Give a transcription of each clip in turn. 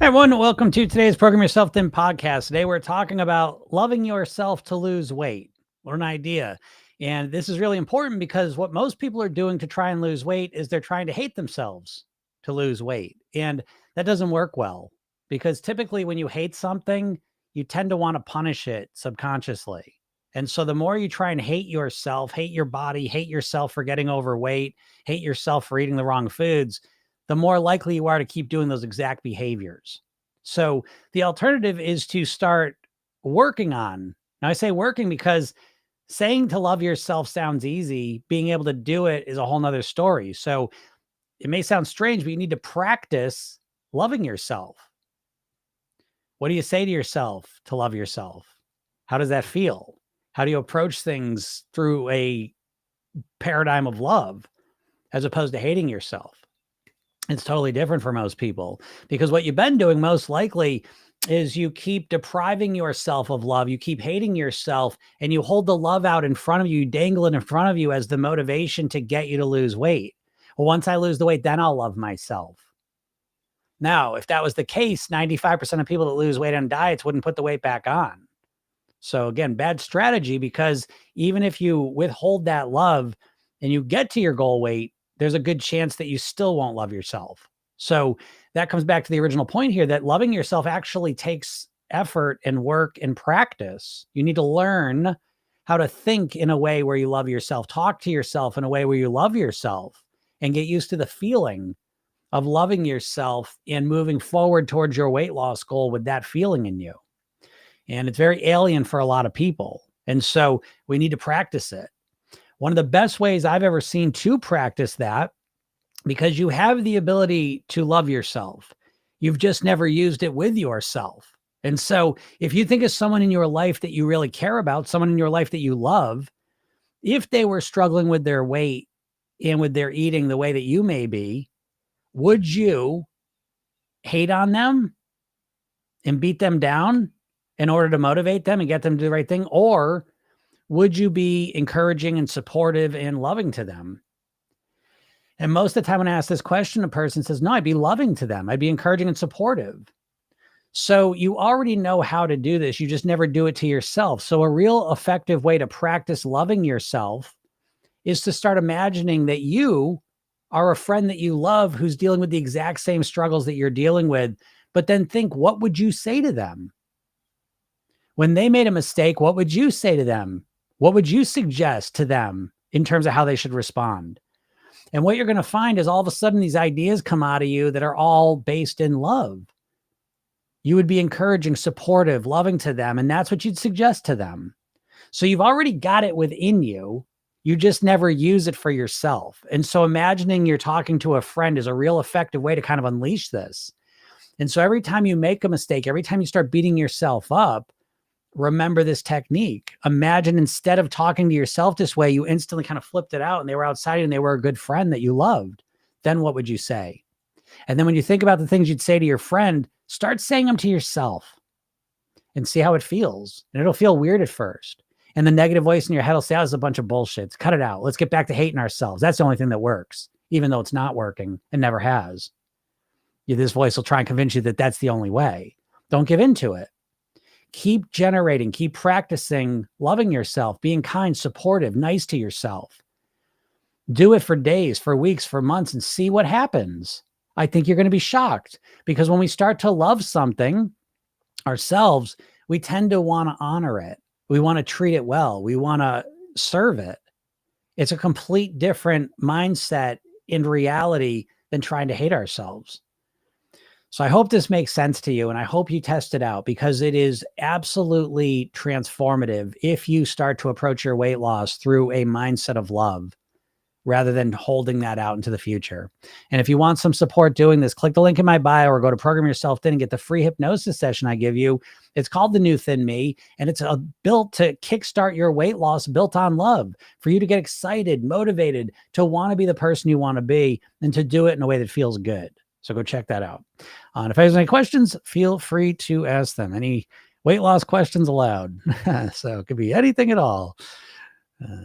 Hey everyone, welcome to today's Program Yourself Thin podcast. Today we're talking about loving yourself to lose weight. What an idea. And this is really important because what most people are doing to try and lose weight is they're trying to hate themselves to lose weight. And that doesn't work well because typically when you hate something, you tend to want to punish it subconsciously. And so the more you try and hate yourself, hate your body, hate yourself for getting overweight, hate yourself for eating the wrong foods, the more likely you are to keep doing those exact behaviors. So the alternative is to start working on. Now I say working because saying to love yourself sounds easy. Being able to do it is a whole nother story. So it may sound strange, but you need to practice loving yourself. What do you say to yourself to love yourself? How does that feel? How do you approach things through a paradigm of love as opposed to hating yourself? It's totally different for most people because what you've been doing most likely is you keep depriving yourself of love. You keep hating yourself and you hold the love out in front of you, you dangle it in front of you as the motivation to get you to lose weight. Well, once I lose the weight, then I'll love myself. Now, if that was the case, 95% of people that lose weight on diets wouldn't put the weight back on. So again, bad strategy because even if you withhold that love and you get to your goal weight, there's a good chance that you still won't love yourself. So that comes back to the original point here that loving yourself actually takes effort and work and practice. You need to learn how to think in a way where you love yourself, talk to yourself in a way where you love yourself, and get used to the feeling of loving yourself and moving forward towards your weight loss goal with that feeling in you. And it's very alien for a lot of people. And so we need to practice it. One of the best ways I've ever seen to practice that, because you have the ability to love yourself, you've just never used it with yourself. And so if you think of someone in your life that you really care about, someone in your life that you love, if they were struggling with their weight and with their eating the way that you may be, would you hate on them and beat them down in order to motivate them and get them to do the right thing? Or would you be encouraging and supportive and loving to them? And most of the time when I ask this question, a person says, no, I'd be loving to them. I'd be encouraging and supportive. So you already know how to do this. You just never do it to yourself. So a real effective way to practice loving yourself is to start imagining that you are a friend that you love who's dealing with the exact same struggles that you're dealing with. But then think, what would you say to them? When they made a mistake, what would you say to them? What would you suggest to them in terms of how they should respond? And what you're going to find is all of a sudden these ideas come out of you that are all based in love. You would be encouraging, supportive, loving to them, and that's what you'd suggest to them. So you've already got it within you. You just never use it for yourself. And so imagining you're talking to a friend is a real effective way to kind of unleash this. And so every time you make a mistake, every time you start beating yourself up, remember this technique. Imagine instead of talking to yourself this way, you instantly kind of flipped it out and they were outside you and they were a good friend that you loved. Then what would you say? And then when you think about the things you'd say to your friend, start saying them to yourself and see how it feels. And it'll feel weird at first. And the negative voice in your head will say, oh, this is a bunch of bullshit. Cut it out. Let's get back to hating ourselves. That's the only thing that works, even though it's not working and never has. This voice will try and convince you that that's the only way. Don't give in to it. Keep generating, keep practicing loving yourself, being kind, supportive, nice to yourself. Do it for days, for weeks, for months, and see what happens. I think you're going to be shocked because when we start to love something ourselves, we tend to want to honor it. We want to treat it well. We want to serve it. It's a complete different mindset in reality than trying to hate ourselves. So I hope this makes sense to you and I hope you test it out because it is absolutely transformative if you start to approach your weight loss through a mindset of love rather than holding that out into the future. And if you want some support doing this, click the link in my bio or go to Program Yourself Thin and get the free hypnosis session I give you. It's called The New Thin Me, and it's built to kickstart your weight loss built on love for you to get excited, motivated, to want to be the person you want to be and to do it in a way that feels good. So go check that out. And if there's any questions, feel free to ask them. Any weight loss questions allowed. So it could be anything at all. I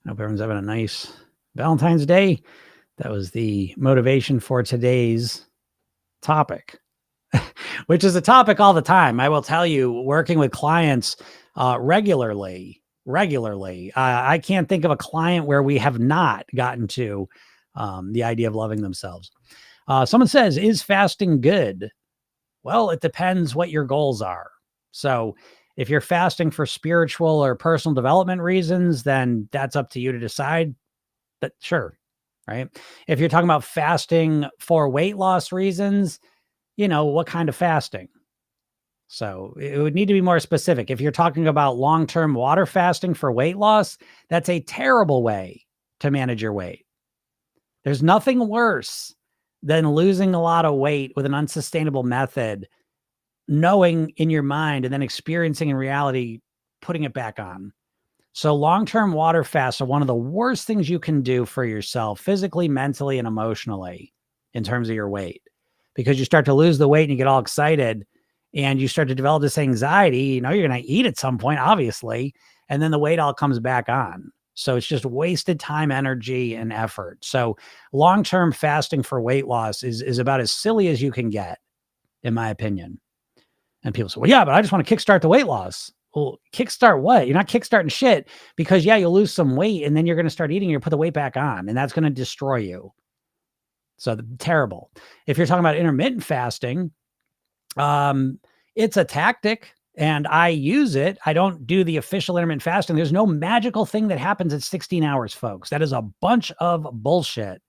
hope everyone's having a nice Valentine's Day. That was the motivation for today's topic, which is a topic all the time. I will tell you, working with clients regularly, I can't think of a client where we have not gotten to the idea of loving themselves. Someone says, is fasting good? Well, it depends what your goals are. So if you're fasting for spiritual or personal development reasons, then that's up to you to decide. That sure, right? If you're talking about fasting for weight loss reasons, what kind of fasting? So it would need to be more specific. If you're talking about long-term water fasting for weight loss, that's a terrible way to manage your weight. There's nothing worse than losing a lot of weight with an unsustainable method, knowing in your mind and then experiencing in reality, putting it back on. So long-term water fasts are one of the worst things you can do for yourself, physically, mentally, and emotionally, in terms of your weight, because you start to lose the weight and you get all excited and you start to develop this anxiety. You're going to eat at some point, obviously, and then the weight all comes back on. So it's just wasted time, energy, and effort. So long-term fasting for weight loss is about as silly as you can get, in my opinion. And people say, well, yeah, but I just want to kickstart the weight loss. Well, kickstart what? You're not kickstarting shit, because you'll lose some weight and then you're going to start eating, you're put the weight back on, and that's going to destroy you. So terrible. If you're talking about intermittent fasting, it's a tactic and I use it. I don't do the official intermittent fasting. There's no magical thing that happens at 16 hours, folks. That is a bunch of bullshit.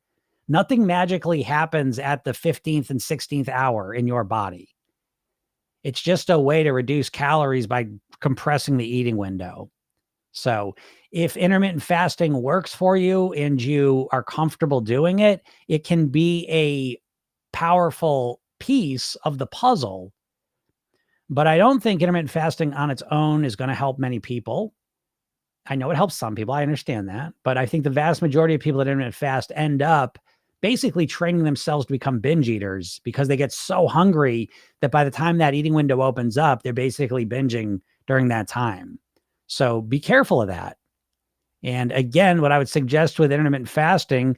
Nothing magically happens at the 15th and 16th hour in your body. It's just a way to reduce calories by compressing the eating window. So if intermittent fasting works for you and you are comfortable doing it, it can be a powerful piece of the puzzle. But I don't think intermittent fasting on its own is going to help many people. I know it helps some people. I understand that. But I think the vast majority of people that intermittent fast end up basically training themselves to become binge eaters, because they get so hungry that by the time that eating window opens up, they're basically binging during that time. So be careful of that. And again, what I would suggest with intermittent fasting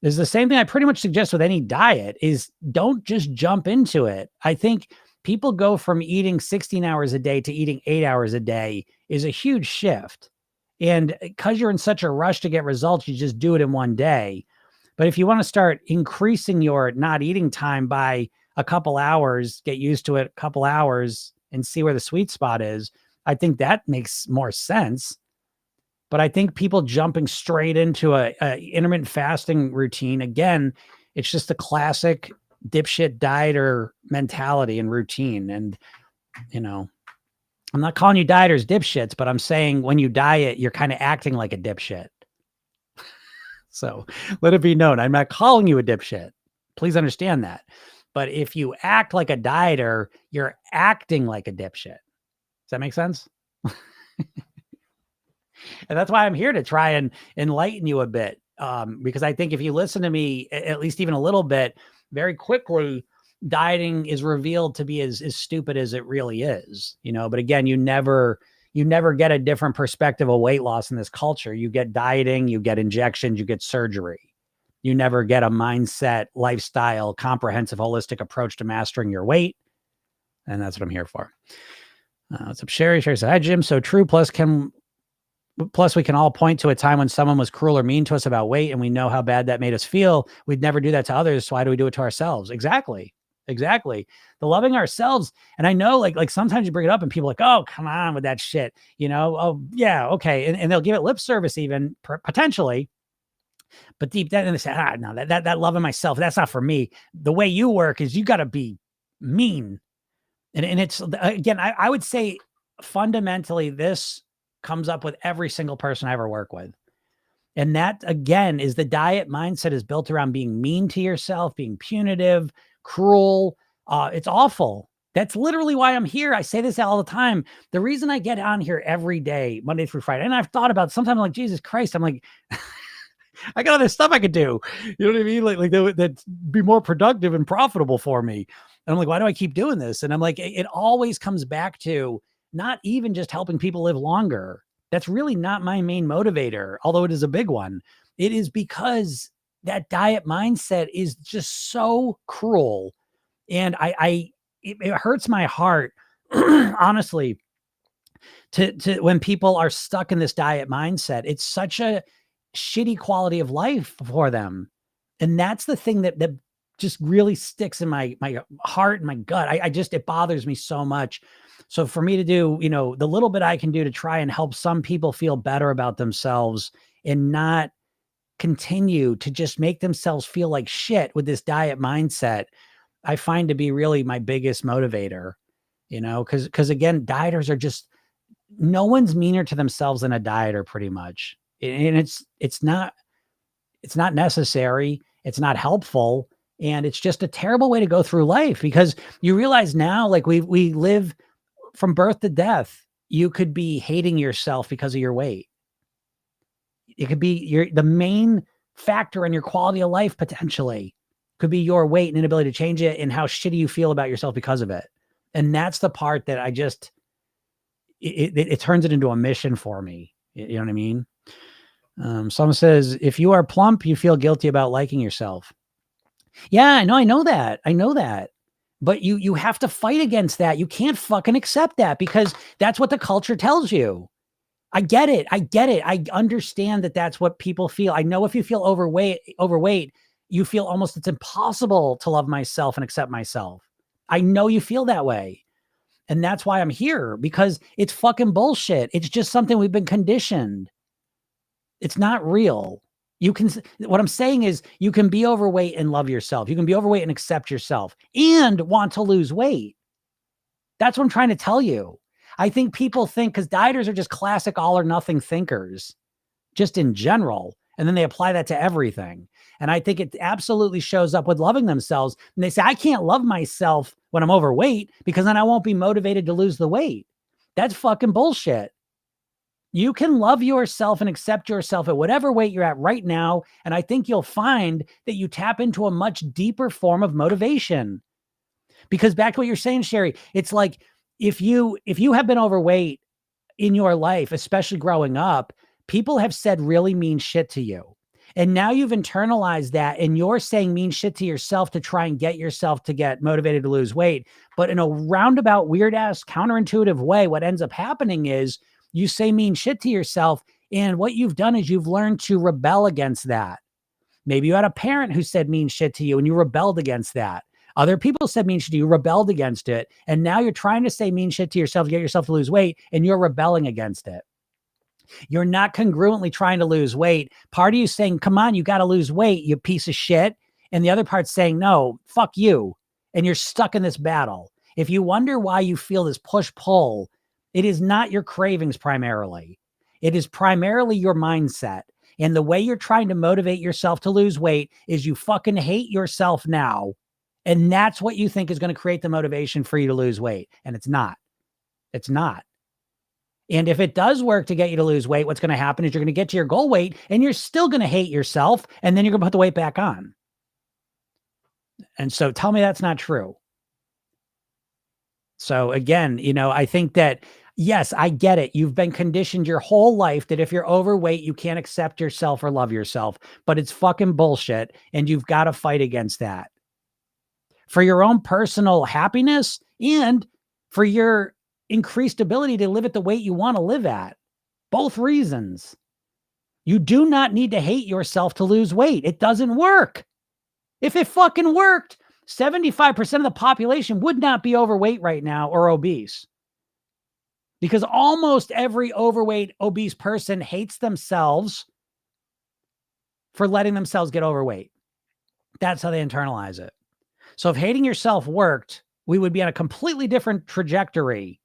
is the same thing I pretty much suggest with any diet: is don't just jump into it. I think people go from eating 16 hours a day to eating 8 hours a day is a huge shift. And because you're in such a rush to get results, you just do it in one day. But if you want to start increasing your not eating time by a couple hours, get used to it a couple hours and see where the sweet spot is, I think that makes more sense. But I think people jumping straight into a intermittent fasting routine, again, it's just a classic dipshit dieter mentality and routine. And, I'm not calling you dieters dipshits, but I'm saying when you diet, you're kind of acting like a dipshit. So let it be known, I'm not calling you a dipshit. Please understand that. But if you act like a dieter, you're acting like a dipshit. Does that make sense? And that's why I'm here, to try and enlighten you a bit. Because I think if you listen to me, at least even a little bit, very quickly, dieting is revealed to be as stupid as it really is. But again, you never get a different perspective of weight loss in this culture. You get dieting, you get injections, you get surgery. You never get a mindset, lifestyle, comprehensive, holistic approach to mastering your weight. And that's what I'm here for. What's up, Sherry? Sherry said, hi, Jim. So true. Plus, we can all point to a time when someone was cruel or mean to us about weight, and we know how bad that made us feel. We'd never do that to others. So why do we do it to ourselves? Exactly. The loving ourselves. And I know like sometimes you bring it up and people are like, oh, come on with that shit. Oh yeah. Okay. And they'll give it lip service even potentially, but deep down they say, no, that loving myself, that's not for me. The way you work is you got to be mean. And it's, again, I would say fundamentally, this comes up with every single person I ever work with. And that, again, is the diet mindset is built around being mean to yourself, being punitive, cruel. It's awful. That's literally why I'm here. I say this all the time. The reason I get on here every day, Monday through Friday, and I've thought about sometimes, like, Jesus Christ, I'm like, I got other stuff I could do. You know what I mean? Like that'd be more productive and profitable for me. And I'm like, why do I keep doing this? And I'm like, it always comes back to not even just helping people live longer. That's really not my main motivator, although it is a big one. It is because that diet mindset is just so cruel. And it hurts my heart, honestly, to when people are stuck in this diet mindset. It's such a shitty quality of life for them. And that's the thing that just really sticks in my heart and my gut. I just, it bothers me so much. So for me to do, the little bit I can do to try and help some people feel better about themselves and not continue to just make themselves feel like shit with this diet mindset, I find to be really my biggest motivator, because again, dieters are just, no one's meaner to themselves than a dieter pretty much. And it's not necessary. It's not helpful. And it's just a terrible way to go through life, because you realize now, like we live from birth to death. You could be hating yourself because of your weight. It could be the main factor in your quality of life potentially could be your weight and inability to change it and how shitty you feel about yourself because of it. And that's the part that I just, it turns it into a mission for me. You know what I mean? Someone says, if you are plump, you feel guilty about liking yourself. Yeah, I know that. But you have to fight against that. You can't fucking accept that, because that's what the culture tells you. I get it. I understand that that's what people feel. I know if you feel overweight, you feel almost it's impossible to love myself and accept myself. I know you feel that way. And that's why I'm here, because it's fucking bullshit. It's just something we've been conditioned. It's not real. What I'm saying is, you can be overweight and love yourself. You can be overweight and accept yourself and want to lose weight. That's what I'm trying to tell you. I think people think, because dieters are just classic all or nothing thinkers, just in general. And then they apply that to everything. And I think it absolutely shows up with loving themselves. And they say, I can't love myself when I'm overweight because then I won't be motivated to lose the weight. That's fucking bullshit. You can love yourself and accept yourself at whatever weight you're at right now. And I think you'll find that you tap into a much deeper form of motivation. Because back to what you're saying, Sherry, it's like, if you have been overweight in your life, especially growing up, people have said really mean shit to you. And now you've internalized that, and you're saying mean shit to yourself to try and get yourself to get motivated to lose weight. But in a roundabout, weird ass, counterintuitive way, what ends up happening is you say mean shit to yourself. And what you've done is you've learned to rebel against that. Maybe you had a parent who said mean shit to you and you rebelled against that. Other people said mean shit to you, rebelled against it. And now you're trying to say mean shit to yourself to get yourself to lose weight, and you're rebelling against it. You're not congruently trying to lose weight. Part of you saying, come on, you got to lose weight, you piece of shit. And the other part's saying, no, fuck you. And you're stuck in this battle. If you wonder why you feel this push-pull, it is not your cravings primarily. It is primarily your mindset. And the way you're trying to motivate yourself to lose weight is you fucking hate yourself now. And that's what you think is going to create the motivation for you to lose weight. And it's not. It's not. And if it does work to get you to lose weight, what's going to happen is you're going to get to your goal weight and you're still going to hate yourself. And then you're going to put the weight back on. And so tell me that's not true. So again, I think that, yes, I get it. You've been conditioned your whole life that if you're overweight, you can't accept yourself or love yourself, but it's fucking bullshit. And you've got to fight against that for your own personal happiness and for your increased ability to live at the weight you want to live at. Both reasons. You do not need to hate yourself to lose weight. It doesn't work. If it fucking worked, 75% of the population would not be overweight right now or obese. Because almost every overweight, obese person hates themselves for letting themselves get overweight. That's how they internalize it. So if hating yourself worked, we would be on a completely different trajectory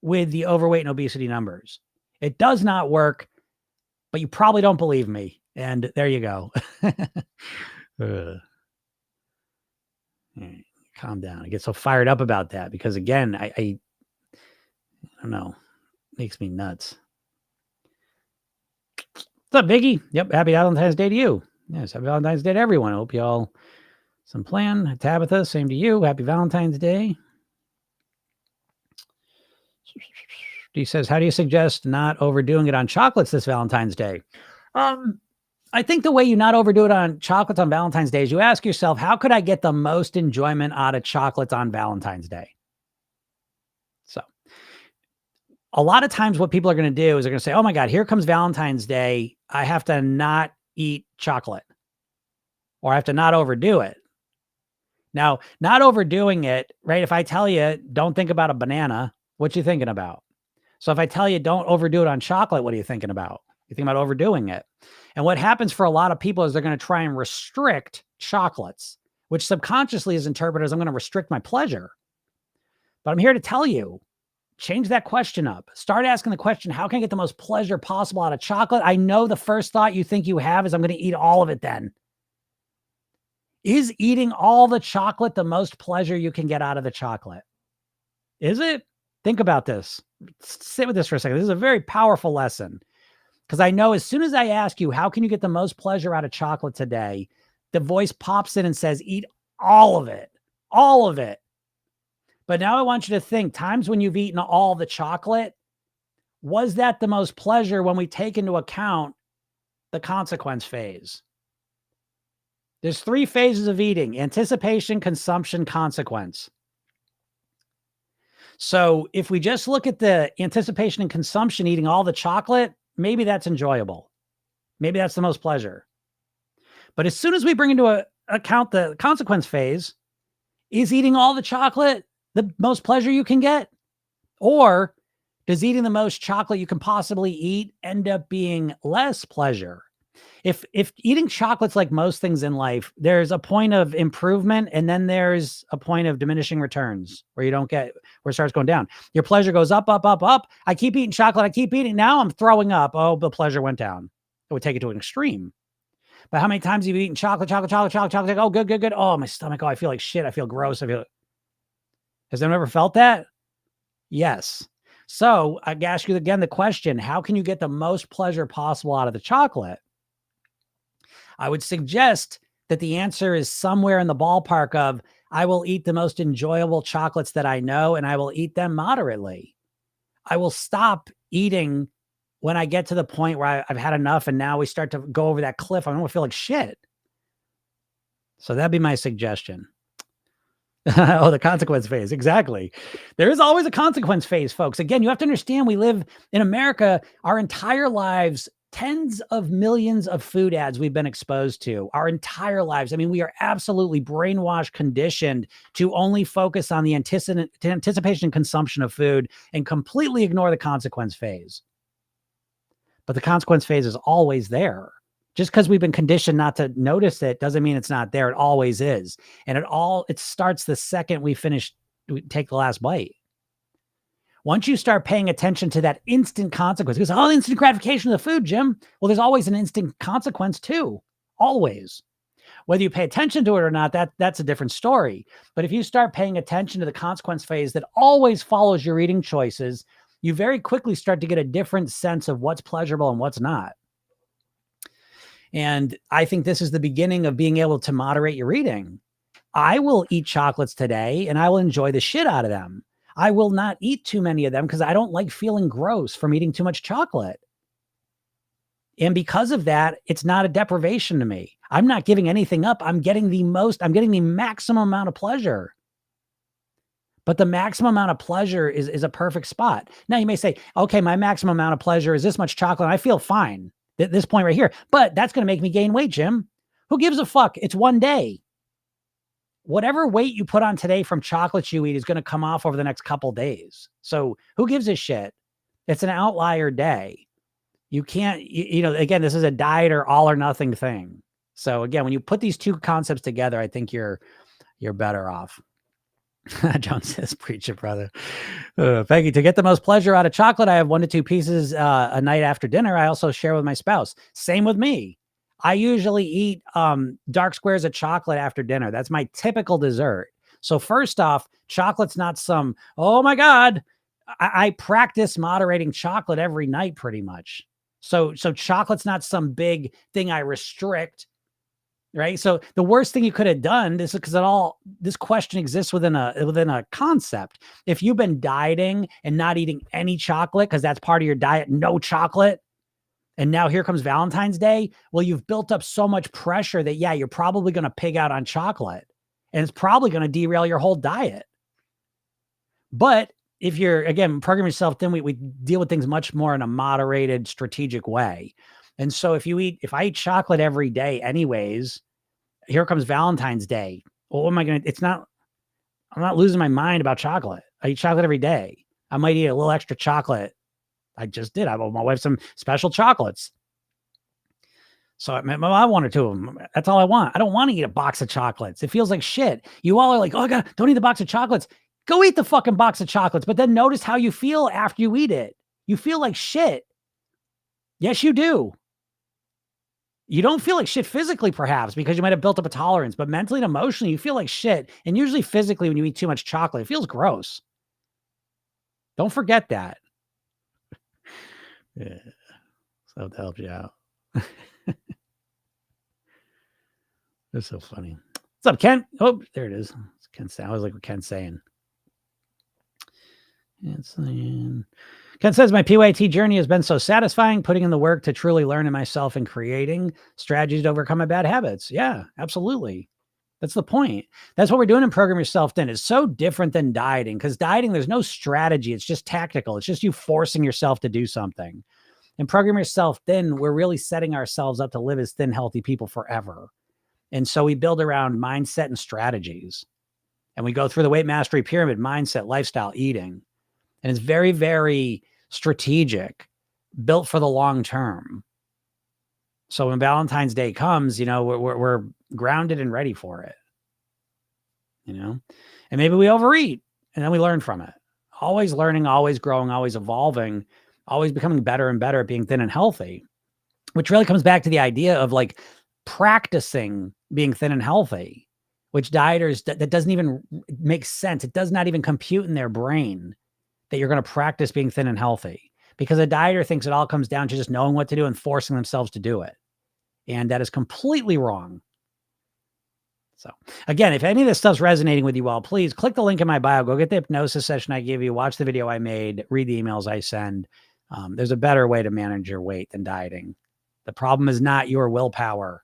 with the overweight and obesity numbers. It does not work, but you probably don't believe me. And there you go. Calm down. I get so fired up about that because, again, I don't know. Makes me nuts. What's up, Biggie? Yep. Happy Valentine's Day to you. Yes. Happy Valentine's Day to everyone. I hope you all some plan. Tabitha, same to you. Happy Valentine's Day. He says, how do you suggest not overdoing it on chocolates this Valentine's Day? I think the way you not overdo it on chocolates on Valentine's Day is you ask yourself, how could I get the most enjoyment out of chocolates on Valentine's Day? So a lot of times what people are going to do is they're going to say, oh my God, here comes Valentine's Day. I have to not eat chocolate or I have to not overdo it. Now, not overdoing it, right? If I tell you, don't think about a banana, what you thinking about? So if I tell you don't overdo it on chocolate, what are you thinking about? You think about overdoing it. And what happens for a lot of people is they're going to try and restrict chocolates, which subconsciously is interpreted as I'm going to restrict my pleasure. But I'm here to tell you, change that question up. Start asking the question, how can I get the most pleasure possible out of chocolate? I know the first thought you think you have is I'm going to eat all of it then. Is eating all the chocolate the most pleasure you can get out of the chocolate? Is it? Think about this. Sit with this for a second. This is a very powerful lesson because I know as soon as I ask you, how can you get the most pleasure out of chocolate today? The voice pops in and says, eat all of it, all of it. But now I want you to think times when you've eaten all the chocolate, was that the most pleasure when we take into account the consequence phase? There's 3 phases of eating: anticipation, consumption, consequence. So if we just look at the anticipation and consumption, eating all the chocolate, maybe that's enjoyable. Maybe that's the most pleasure. But as soon as we bring into account the consequence phase, is eating all the chocolate the most pleasure you can get? Or does eating the most chocolate you can possibly eat end up being less pleasure? If eating chocolate's like most things in life, there's a point of improvement and then there's a point of diminishing returns where you don't get, where it starts going down. Your pleasure goes up, up, up, up. I keep eating chocolate. I keep eating. Now I'm throwing up. Oh, the pleasure went down. It would take it to an extreme. But how many times have you eaten chocolate? Oh, good, good, good. Oh, my stomach. Oh, I feel like shit. I feel gross. Has anyone ever felt that? Yes. So I ask you again the question, how can you get the most pleasure possible out of the chocolate? I would suggest that the answer is somewhere in the ballpark of, I will eat the most enjoyable chocolates that I know, and I will eat them moderately. I will stop eating when I get to the point where I've had enough and now we start to go over that cliff. I don't feel like shit. So that'd be my suggestion. Oh, the consequence phase. Exactly. There is always a consequence phase, folks. Again, you have to understand we live in America our entire lives. Tens of millions of food ads we've been exposed to our entire lives. I mean, we are absolutely brainwashed, conditioned to only focus on the anticipation and consumption of food and completely ignore the consequence phase. But the consequence phase is always there. Just because we've been conditioned not to notice it doesn't mean it's not there. It always is. And it starts the second we take the last bite. Once you start paying attention to that instant consequence, because the instant gratification of the food, Jim, well, there's always an instant consequence too. Always. Whether you pay attention to it or not, that's a different story. But if you start paying attention to the consequence phase that always follows your eating choices, you very quickly start to get a different sense of what's pleasurable and what's not. And I think this is the beginning of being able to moderate your eating. I will eat chocolates today and I will enjoy the shit out of them. I will not eat too many of them because I don't like feeling gross from eating too much chocolate. And because of that, it's not a deprivation to me. I'm not giving anything up. I'm getting the maximum amount of pleasure. But the maximum amount of pleasure is a perfect spot. Now you may say, okay, my maximum amount of pleasure is this much chocolate. And I feel fine at this point right here, but that's going to make me gain weight, Jim. Who gives a fuck? It's one day. Whatever weight you put on today from chocolates you eat is going to come off over the next couple days. So who gives a shit? It's an outlier day. You can't, again, this is a diet or all or nothing thing. So again, when you put these two concepts together, I think you're better off. John says, preach it, brother. Peggy, to get the most pleasure out of chocolate, I have 1 to 2 pieces a night after dinner. I also share with my spouse. Same with me. I usually eat dark squares of chocolate after dinner. That's my typical dessert. So first off, chocolate's not some, oh my God, I practice moderating chocolate every night pretty much. So chocolate's not some big thing I restrict, right? So the worst thing you could have done, this is because this question exists within a concept. If you've been dieting and not eating any chocolate, because that's part of your diet, no chocolate, And now here comes Valentine's Day. Well, you've built up so much pressure that, yeah, you're probably going to pig out on chocolate, and it's probably going to derail your whole diet. But if you're, again, program yourself, then we deal with things much more in a moderated, strategic way. And so if I eat chocolate every day anyways, here comes Valentine's Day. Well, what am I going to, I'm not losing my mind about chocolate. I eat chocolate every day. I might eat a little extra chocolate. I just did. I bought my wife some special chocolates. So I wanted two of them. That's all I want. I don't want to eat a box of chocolates. It feels like shit. You all are like, oh, don't eat the box of chocolates. Go eat the fucking box of chocolates. But then notice how you feel after you eat it. You feel like shit. Yes, you do. You don't feel like shit physically, perhaps, because you might have built up a tolerance, but mentally and emotionally, you feel like shit. And usually physically, when you eat too much chocolate, it feels gross. Don't forget that. Yeah. So that helps you out. That's so funny. What's up, Ken? Oh, there it is. It's Ken saying. I was like what Ken's saying. Ken says, my PYT journey has been so satisfying, putting in the work to truly learn in myself and creating strategies to overcome my bad habits. Yeah, absolutely. That's the point. That's what we're doing in Program Yourself Thin. It's so different than dieting, because dieting, there's no strategy. It's just tactical. It's just you forcing yourself to do something. In Program Yourself Thin, we're really setting ourselves up to live as thin, healthy people forever. And so we build around mindset and strategies. And we go through the weight mastery pyramid: mindset, lifestyle, eating. And it's very, very strategic, built for the long term. So when Valentine's Day comes, we're grounded and ready for it, and maybe we overeat and then we learn from it. Always learning, always growing, always evolving, always becoming better and better at being thin and healthy, which really comes back to the idea of like practicing being thin and healthy, which dieters, that doesn't even make sense. It does not even compute in their brain that you're going to practice being thin and healthy, because a dieter thinks it all comes down to just knowing what to do and forcing themselves to do it. And that is completely wrong. So again, if any of this stuff's resonating with you all, please click the link in my bio, go get the hypnosis session I give you, watch the video I made, read the emails I send. There's a better way to manage your weight than dieting. The problem is not your willpower.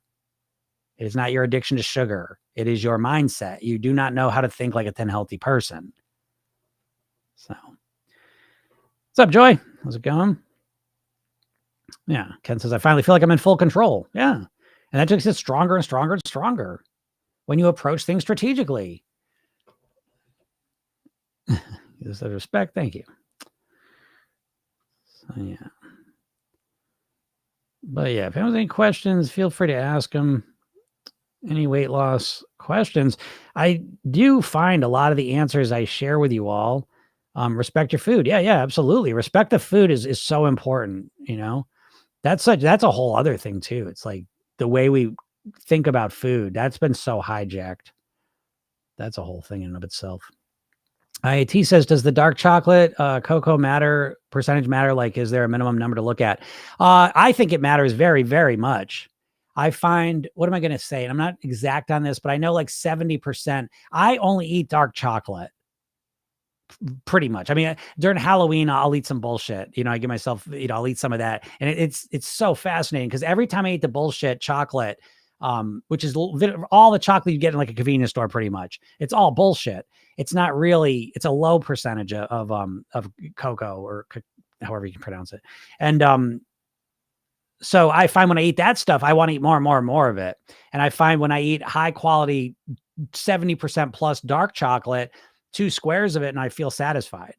It is not your addiction to sugar. It is your mindset. You do not know how to think like a thin, healthy person. So what's up, Joy? How's it going? Yeah. Ken says, I finally feel like I'm in full control. Yeah. And that just gets stronger and stronger and stronger when you approach things strategically. Just out of respect. Thank you. So, yeah. But yeah, if anyone has any questions, feel free to ask them. Any weight loss questions? I do find a lot of the answers I share with you all. Respect your food. Yeah, absolutely. Respect the food is so important. That's a whole other thing too. It's like the way we think about food, that's been so hijacked. That's a whole thing in and of itself. IAT says, does the dark chocolate cocoa percentage matter? Like, is there a minimum number to look at? I think it matters very, very much. I find, what am I going to say? And I'm not exact on this, but I know like 70%, I only eat dark chocolate. Pretty much. I mean, during Halloween, I'll eat some bullshit. I give myself, I'll eat some of that. And it's so fascinating, because every time I eat the bullshit chocolate, which is all the chocolate you get in like a convenience store, pretty much, it's all bullshit. It's not really, it's a low percentage of cocoa, or however you can pronounce it. And so I find when I eat that stuff, I want to eat more and more and more of it. And I find when I eat high quality 70% plus dark chocolate, 2 squares of it, and I feel satisfied.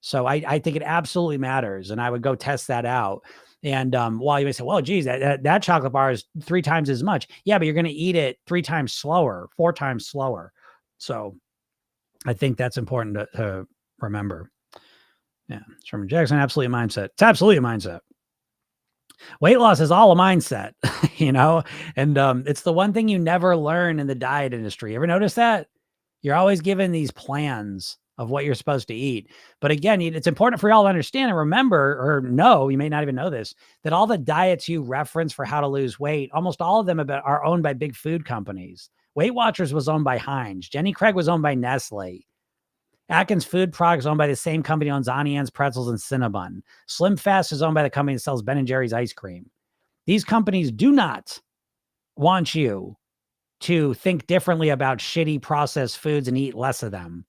So I think it absolutely matters. And I would go test that out. And while you may say, well, geez, that chocolate bar is 3 times as much. Yeah, but you're going to eat it 3 times slower, 4 times slower. So I think that's important to remember. Yeah. Sherman Jackson, absolutely a mindset. It's absolutely a mindset. Weight loss is all a mindset, and it's the one thing you never learn in the diet industry. Ever notice that? You're always given these plans of what you're supposed to eat. But again, it's important for y'all to understand and remember, or know, you may not even know this, that all the diets you reference for how to lose weight, almost all of them are owned by big food companies. Weight Watchers was owned by Heinz. Jenny Craig was owned by Nestle. Atkins Food Products, owned by the same company, owns Auntie Anne's Pretzels and Cinnabon. Slim Fast is owned by the company that sells Ben & Jerry's ice cream. These companies do not want you to think differently about shitty processed foods and eat less of them.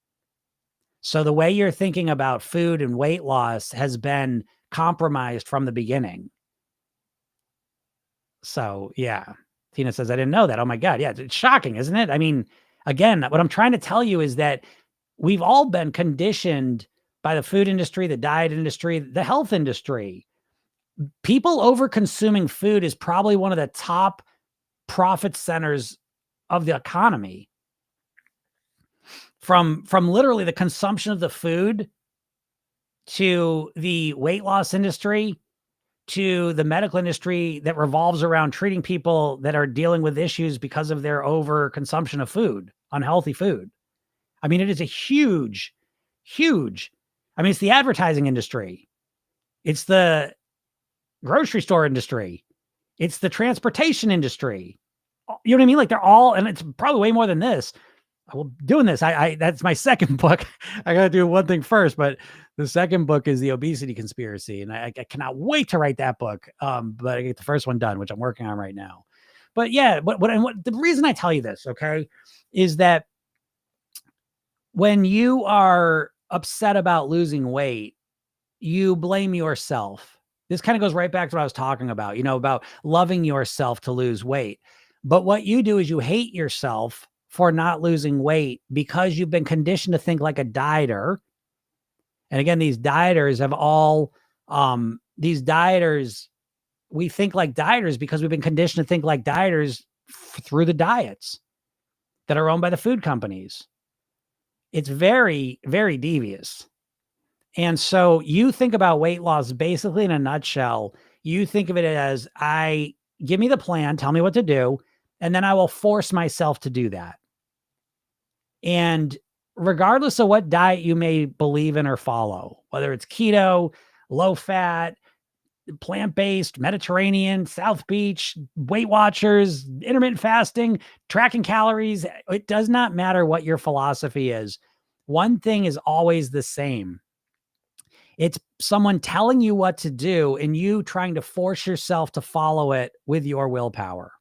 So the way you're thinking about food and weight loss has been compromised from the beginning. So, yeah. Tina says, I didn't know that. Oh my God. Yeah. It's shocking, isn't it? I mean, again, what I'm trying to tell you is that we've all been conditioned by the food industry, the diet industry, the health industry. People over consuming food is probably one of the top profit centers of the economy. From literally the consumption of the food to the weight loss industry to the medical industry that revolves around treating people that are dealing with issues because of their over consumption of food, unhealthy food. I mean, it is a huge, huge, I mean, it's the advertising industry. It's the grocery store industry. It's the transportation industry. You know what I mean? Like they're all, and it's probably way more than this. Well, doing this, that's my second book. I got to do one thing first, but the second book is The Obesity Conspiracy. And I cannot wait to write that book. But I get the first one done, which I'm working on right now. But yeah, what the reason I tell you this, okay, is that when you are upset about losing weight, you blame yourself. This kind of goes right back to what I was talking about, about loving yourself to lose weight. But what you do is you hate yourself for not losing weight because you've been conditioned to think like a dieter. And again, these dieters have all, we think like dieters because we've been conditioned to think like dieters through the diets that are owned by the food companies. It's very, very devious. And so you think about weight loss basically in a nutshell. You think of it as give me the plan, tell me what to do, and then I will force myself to do that. And regardless of what diet you may believe in or follow, whether it's keto, low fat, plant-based, Mediterranean, South Beach, Weight Watchers, intermittent fasting, tracking calories, it does not matter what your philosophy is. One thing is always the same. It's someone telling you what to do and you trying to force yourself to follow it with your willpower.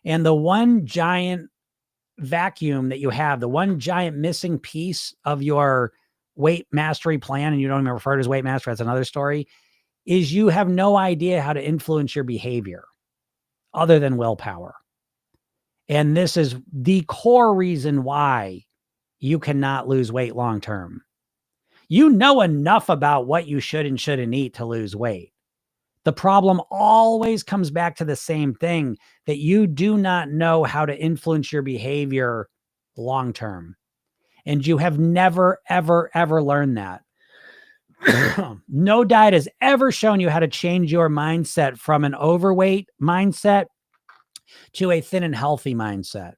And the one giant vacuum that you have, the one giant missing piece of your weight mastery plan, and you don't even refer to it as weight mastery, that's another story, is you have no idea how to influence your behavior other than willpower. And this is the core reason why you cannot lose weight long term. You know enough about what you should and shouldn't eat to lose weight. The problem always comes back to the same thing, that you do not know how to influence your behavior long term. And you have never, ever, ever learned that. No diet has ever shown you how to change your mindset from an overweight mindset to a thin and healthy mindset.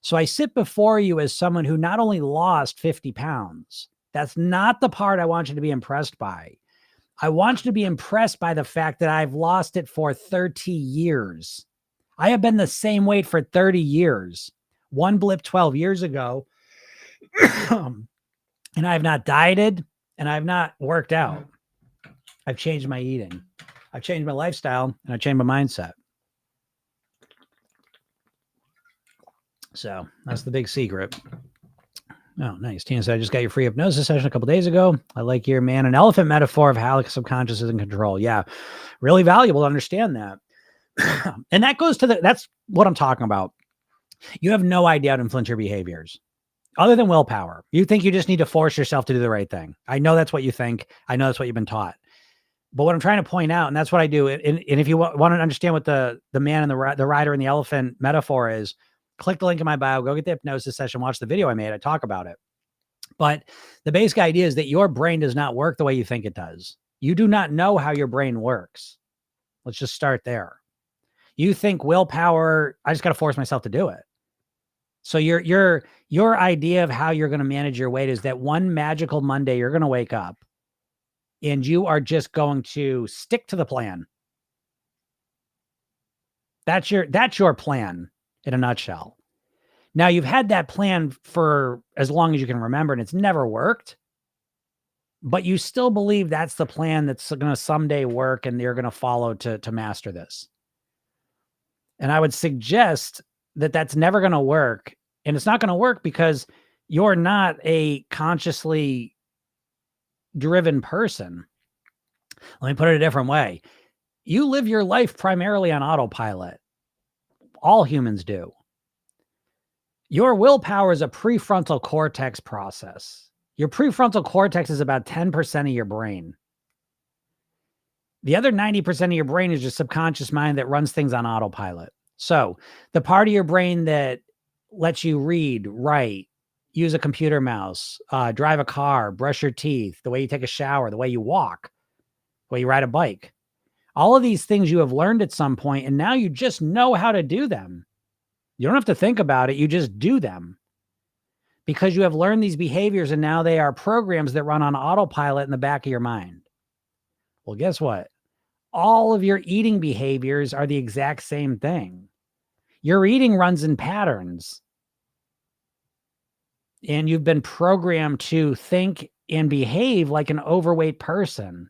So I sit before you as someone who not only lost 50 pounds, that's not the part I want you to be impressed by. I want you to be impressed by the fact that I've lost it for 30 years. I have been the same weight for 30 years. One blip 12 years ago, and I have not dieted and I've not worked out. I've changed my eating. I've changed my lifestyle and I've changed my mindset. So that's the big secret. Oh, nice. Tina said, I just got your free hypnosis session a couple days ago. I like your man and elephant metaphor of how the subconscious is in control. Yeah, really valuable to understand that. And that goes to that's what I'm talking about. You have no idea how to influence your behaviors other than willpower. You think you just need to force yourself to do the right thing. I know that's what you think. I know that's what you've been taught. But what I'm trying to point out, and that's what I do, and if you want to understand what the man and the rider and the elephant metaphor is, click the link in my bio, go get the hypnosis session, watch the video I made. I talk about it. But the basic idea is that your brain does not work the way you think it does. You do not know how your brain works. Let's just start there. You think willpower, I just got to force myself to do it. So your idea of how you're going to manage your weight is that one magical Monday, you're going to wake up and you are just going to stick to the plan. That's your plan in a nutshell. Now, you've had that plan for as long as you can remember, and it's never worked, but you still believe that's the plan that's going to someday work and you're going to follow to master this. And I would suggest that that's never going to work. And it's not going to work because you're not a consciously driven person. Let me put it a different way. You live your life primarily on autopilot. All humans do. Your willpower is a prefrontal cortex process. Your prefrontal cortex is about 10% of your brain. The other 90% of your brain is your subconscious mind that runs things on autopilot. So the part of your brain that lets you read, write, use a computer mouse, drive a car, brush your teeth, the way you take a shower, the way you walk, the way you ride a bike. All of these things you have learned at some point, and now you just know how to do them. You don't have to think about it. You just do them because you have learned these behaviors, and now they are programs that run on autopilot in the back of your mind. Well, guess what? All of your eating behaviors are the exact same thing. Your eating runs in patterns, and you've been programmed to think and behave like an overweight person.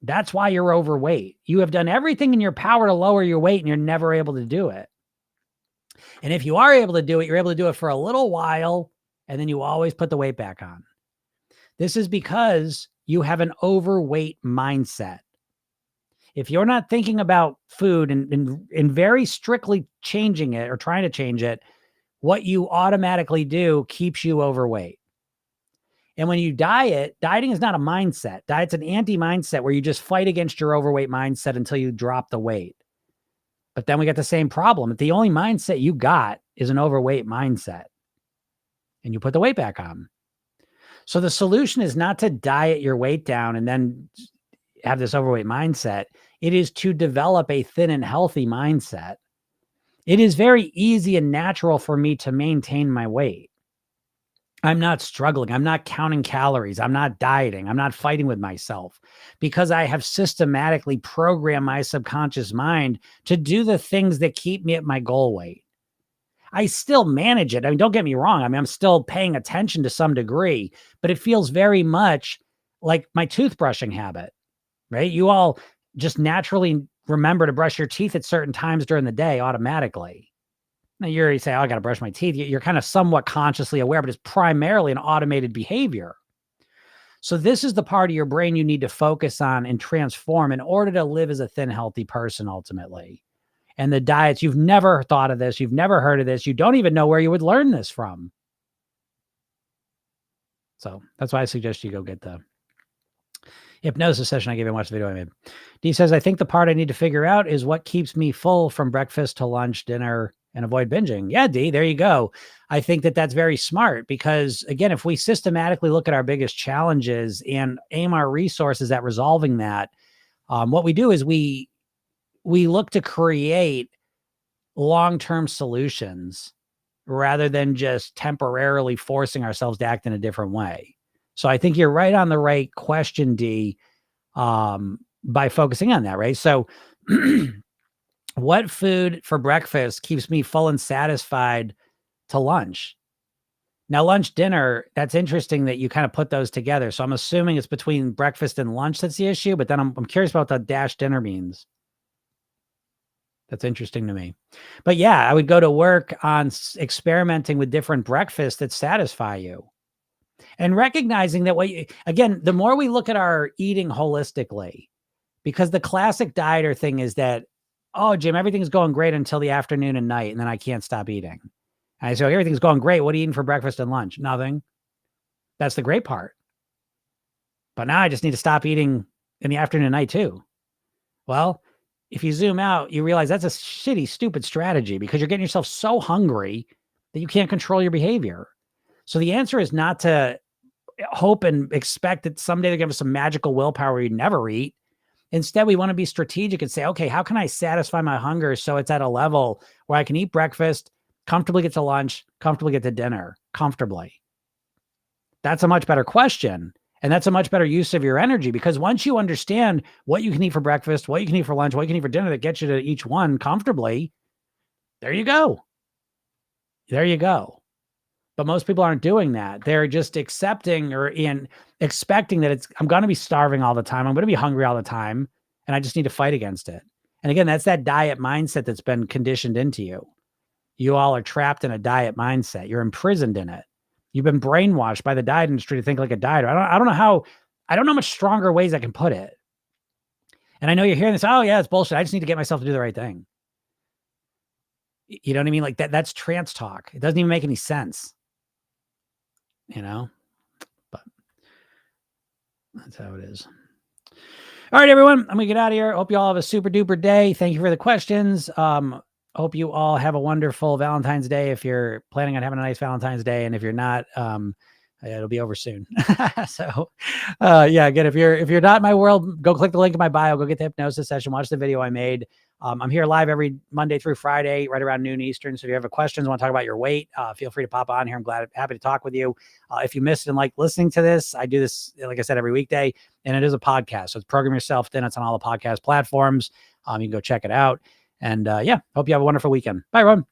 That's why you're overweight. You have done everything in your power to lower your weight, and you're never able to do it. And if you are able to do it, you're able to do it for a little while, and then you always put the weight back on. This is because you have an overweight mindset. If you're not thinking about food and very strictly changing it or trying to change it, what you automatically do keeps you overweight. And when you diet, dieting is not a mindset. Diet's an anti-mindset where you just fight against your overweight mindset until you drop the weight. But then we get the same problem. The only mindset you got is an overweight mindset. And you put the weight back on. So the solution is not to diet your weight down and then have this overweight mindset. It is to develop a thin and healthy mindset. It is very easy and natural for me to maintain my weight. I'm not struggling. I'm not counting calories. I'm not dieting. I'm not fighting with myself because I have systematically programmed my subconscious mind to do the things that keep me at my goal weight. I still manage it. I mean, don't get me wrong. I mean, I'm still paying attention to some degree, but it feels very much like my toothbrushing habit, right? You all just naturally remember to brush your teeth at certain times during the day automatically. Now you already say, oh, I got to brush my teeth. You're kind of somewhat consciously aware, but it's primarily an automated behavior. So this is the part of your brain you need to focus on and transform in order to live as a thin, healthy person ultimately. And the diets, you've never thought of this. You've never heard of this. You don't even know where you would learn this from. So that's why I suggest you go get the hypnosis session I gave you and watch the video I made. Dee says, I think the part I need to figure out is what keeps me full from breakfast to lunch, dinner, and avoid binging. Yeah, Dee, there you go. I think that that's very smart because, again, if we systematically look at our biggest challenges and aim our resources at resolving that, what we do is we look to create long-term solutions rather than just temporarily forcing ourselves to act in a different way. So I think you're right on the right question, Dee, by focusing on that, right? So what food for breakfast keeps me full and satisfied to lunch? Now, lunch, dinner, that's interesting that you kind of put those together. So I'm assuming it's between breakfast and lunch that's the issue, but then I'm curious about what the dash dinner means. That's interesting to me. But yeah, I would go to work on experimenting with different breakfasts that satisfy you. And recognizing that again, the more we look at our eating holistically, because the classic dieter thing is that, oh, Jim, everything's going great until the afternoon and night, and then I can't stop eating. And I say, everything's going great. What are you eating for breakfast and lunch? Nothing. That's the great part. But now I just need to stop eating in the afternoon and night too. Well, if you zoom out, you realize that's a shitty, stupid strategy because you're getting yourself so hungry that you can't control your behavior. So the answer is not to hope and expect that someday they're going to have some magical willpower where you never eat. Instead, we want to be strategic and say, okay, how can I satisfy my hunger so it's at a level where I can eat breakfast, comfortably get to lunch, comfortably get to dinner, comfortably? That's a much better question. And that's a much better use of your energy because once you understand what you can eat for breakfast, what you can eat for lunch, what you can eat for dinner that gets you to each one comfortably, there you go. There you go. But most people aren't doing that. They're just accepting or expecting that I'm going to be starving all the time. I'm going to be hungry all the time. And I just need to fight against it. And again, that's that diet mindset that's been conditioned into you. You all are trapped in a diet mindset. You're imprisoned in it. You've been brainwashed by the diet industry to think like a dieter. I don't know how much stronger ways I can put it. And I know you're hearing this. Oh yeah, it's bullshit. I just need to get myself to do the right thing. You know what I mean? Like that's trance talk. It doesn't even make any sense. But that's how it is. All right, everyone, I'm gonna get out of here. Hope you all have a super duper day. Thank you for the questions. Hope you all have a wonderful Valentine's Day. If you're planning on having a nice Valentine's Day, and if you're not, it'll be over soon. So, yeah, again, if you're not in my world, go click the link in my bio, go get the hypnosis session, watch the video I made. I'm here live every Monday through Friday, right around noon Eastern. So if you have a questions, want to talk about your weight, feel free to pop on here. I'm happy to talk with you. If you missed and like listening to this, I do this, like I said, every weekday, and it is a podcast. So it's Program Yourself. Then it's on all the podcast platforms. You can go check it out. And yeah, hope you have a wonderful weekend. Bye, everyone.